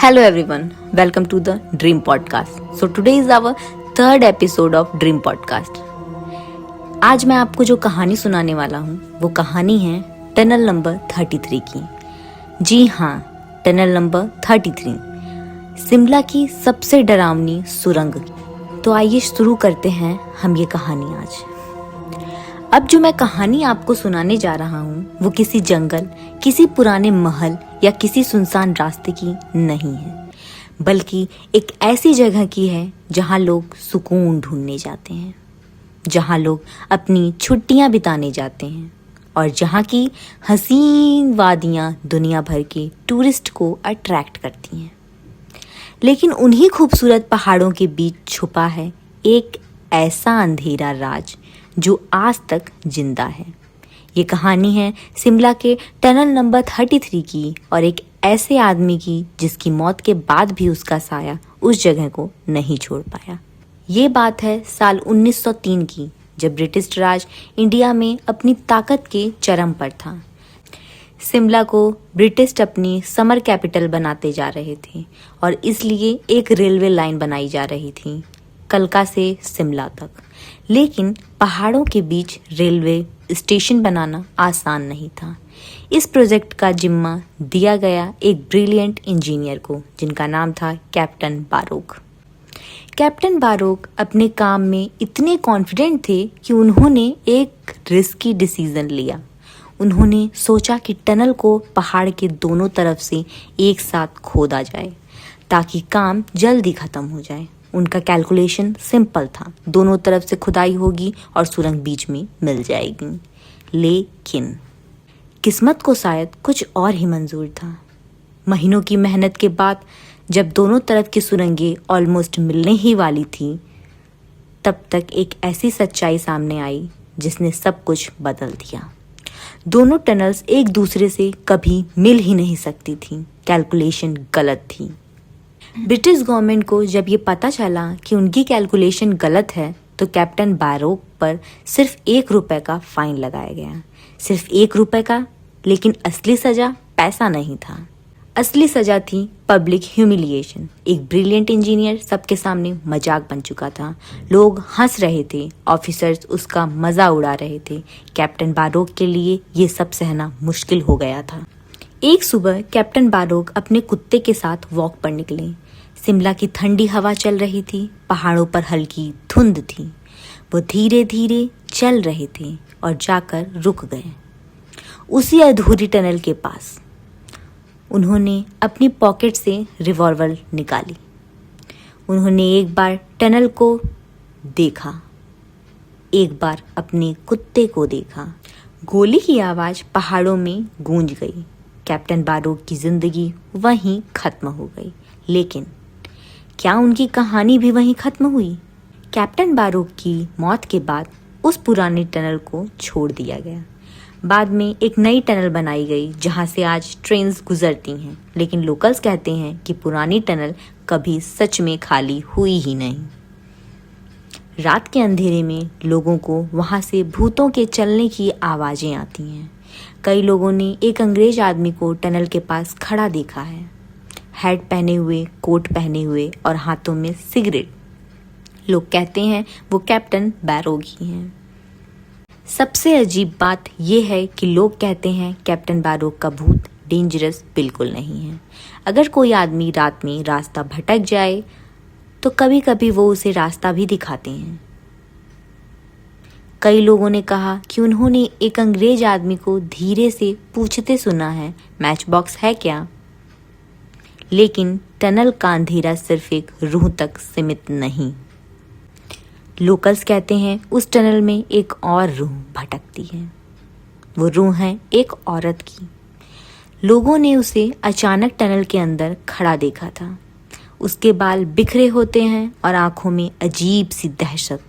Hello everyone, welcome to the Dream Podcast. So today is our third episode of Dream Podcast. आज मैं आपको जो कहानी सुनाने वाला हूँ वो कहानी है टनल नंबर 33 की। जी हाँ, टनल नंबर 33, शिमला की सबसे डरावनी सुरंग की। तो आइए शुरू करते हैं हम ये कहानी आज। अब जो मैं कहानी आपको सुनाने जा रहा हूँ वो किसी जंगल, किसी पुराने महल या किसी सुनसान रास्ते की नहीं है, बल्कि एक ऐसी जगह की है जहाँ लोग सुकून ढूंढने जाते हैं, जहाँ लोग अपनी छुट्टियाँ बिताने जाते हैं और जहाँ की हसीन वादियाँ दुनिया भर के टूरिस्ट को अट्रैक्ट करती हैं। लेकिन उन्हीं खूबसूरत पहाड़ों के बीच छुपा है एक ऐसा अंधेरा राज जो आज तक जिंदा है। ये कहानी है शिमला के टनल नंबर 33 की और एक ऐसे आदमी की जिसकी मौत के बाद भी उसका साया उस जगह को नहीं छोड़ पाया। ये बात है साल 1903 की, जब ब्रिटिश राज इंडिया में अपनी ताकत के चरम पर था। शिमला को ब्रिटिश अपनी समर कैपिटल बनाते जा रहे थे और इसलिए एक रेलवे लाइन बनाई जा रही थी, कलका से शिमला तक। लेकिन पहाड़ों के बीच रेलवे स्टेशन बनाना आसान नहीं था। इस प्रोजेक्ट का जिम्मा दिया गया एक ब्रिलियंट इंजीनियर को, जिनका नाम था कैप्टन बारोक। कैप्टन बारोक अपने काम में इतने कॉन्फिडेंट थे कि उन्होंने एक रिस्की डिसीजन लिया। उन्होंने सोचा कि टनल को पहाड़ के दोनों तरफ से एक साथ खोदा जाए ताकि काम जल्दी खत्म हो जाए। उनका कैलकुलेशन सिंपल था, दोनों तरफ से खुदाई होगी और सुरंग बीच में मिल जाएगी। लेकिन किस्मत को शायद कुछ और ही मंजूर था। महीनों की मेहनत के बाद जब दोनों तरफ की सुरंगें ऑलमोस्ट मिलने ही वाली थी, तब तक एक ऐसी सच्चाई सामने आई जिसने सब कुछ बदल दिया। दोनों टनल्स एक दूसरे से कभी मिल ही नहीं सकती थी। कैलकुलेशन गलत थी। ब्रिटिश गवर्नमेंट को जब ये पता चला कि उनकी कैलकुलेशन गलत है तो कैप्टन बारोक पर सिर्फ ₹1 का फाइन लगाया गया। सिर्फ ₹1 का, लेकिन असली सजा पैसा नहीं था। असली सजा थी पब्लिक ह्यूमिलिएशन। एक ब्रिलियंट इंजीनियर सबके सामने मजाक बन चुका था। लोग हंस रहे थे, ऑफिसर्स उसका मजा उड़ा रहे थे। कैप्टन बारोक के लिए ये सब सहना मुश्किल हो गया था। एक सुबह कैप्टन बारोक अपने कुत्ते के साथ वॉक पर निकले। शिमला की ठंडी हवा चल रही थी, पहाड़ों पर हल्की धुंध थी। वो धीरे धीरे चल रहे थे और जाकर रुक गए उसी अधूरी टनल के पास। उन्होंने अपनी पॉकेट से रिवॉल्वर निकाली। उन्होंने एक बार टनल को देखा, एक बार अपने कुत्ते को देखा। गोली की आवाज़ पहाड़ों में गूंज गई। कैप्टन बारोक की जिंदगी वहीं खत्म हो गई। लेकिन क्या उनकी कहानी भी वहीं खत्म हुई? कैप्टन बारोक की मौत के बाद उस पुरानी टनल को छोड़ दिया गया। बाद में एक नई टनल बनाई गई जहां से आज ट्रेन्स गुजरती हैं। लेकिन लोकल्स कहते हैं कि पुरानी टनल कभी सच में खाली हुई ही नहीं। रात के अंधेरे में लोगों को वहां से भूतों के चलने की आवाजें आती हैं। कई लोगों ने एक अंग्रेज आदमी को टनल के पास खड़ा देखा है, हैट पहने हुए, कोट पहने हुए और हाथों में सिगरेट। लोग कहते हैं वो कैप्टन बारोक ही हैं। सबसे अजीब बात यह है कि लोग कहते हैं कैप्टन बारोक का भूत डेंजरस बिल्कुल नहीं है। अगर कोई आदमी रात में रास्ता भटक जाए तो कभी कभी वो उसे रास्ता भी दिखाते हैं। कई लोगों ने कहा कि उन्होंने एक अंग्रेज आदमी को धीरे से पूछते सुना है, मैच बॉक्स है क्या? लेकिन टनल का अंधेरा सिर्फ एक रूह तक सीमित नहीं। लोकल्स कहते हैं उस टनल में एक और रूह भटकती है। वो रूह है एक औरत की। लोगों ने उसे अचानक टनल के अंदर खड़ा देखा था। उसके बाल बिखरे होते हैं और आंखों में अजीब सी दहशत।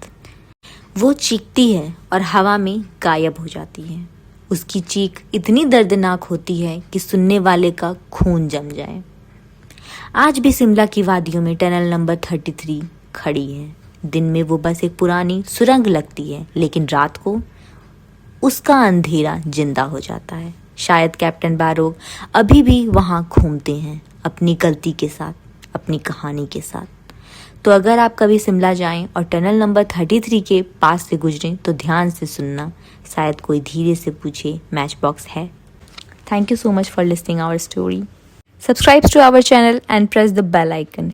वो चीखती है और हवा में गायब हो जाती है। उसकी चीख इतनी दर्दनाक होती है कि सुनने वाले का खून जम जाए। आज भी शिमला की वादियों में टनल नंबर 33 खड़ी है। दिन में वो बस एक पुरानी सुरंग लगती है, लेकिन रात को उसका अंधेरा जिंदा हो जाता है। शायद कैप्टन बारोक अभी भी वहाँ घूमते हैं, अपनी गलती के साथ, अपनी कहानी के साथ। तो अगर आप कभी शिमला जाएं और टनल नंबर 33 के पास से गुजरें तो ध्यान से सुनना, शायद कोई धीरे से पूछे मैच बॉक्स है। Thank you so much for listening our story. Subscribe to our channel and press the bell icon.